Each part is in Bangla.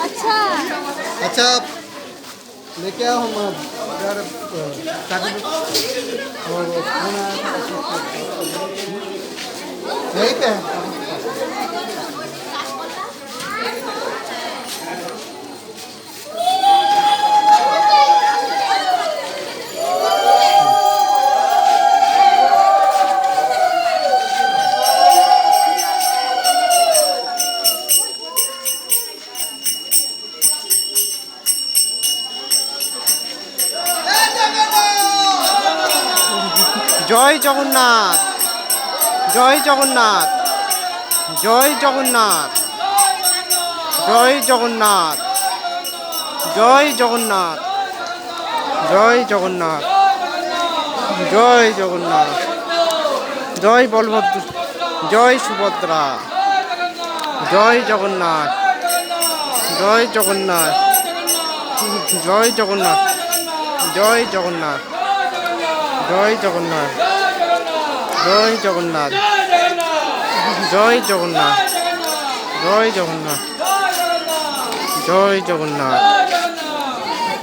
अच्छा अच्छा लेके आओ हम यार और यहीं पे है। জয় জগন্নাথ, জয় জগন্নাথ, জয় জগন্নাথ, জয় জগন্নাথ, জয় জগন্নাথ, জয় জগন্নাথ, জয় জগন্নাথ, জয় বলভদ্র, জয় সুভদ্রা, জয় জগন্নাথ, জয় জগন্নাথ, জয় জগন্নাথ, জয় জগন্নাথ, জয় জগন্নাথ, জয় জগন্নাথ, জয় জগন্নাথ, জয় জগন্নাথ, জয় জগন্নাথ,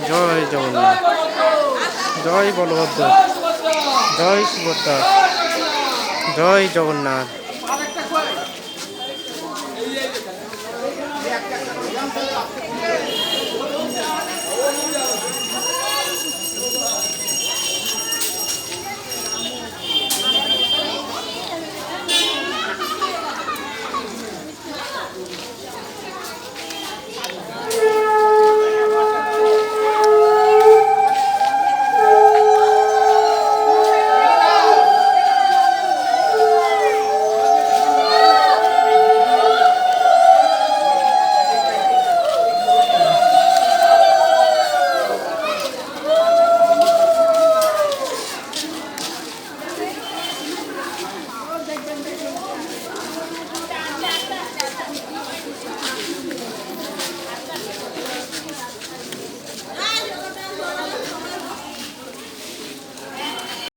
জয় জগন্নাথ, জয় বলভদ্র, জয় সুভদ্রা, জয় জগন্নাথ।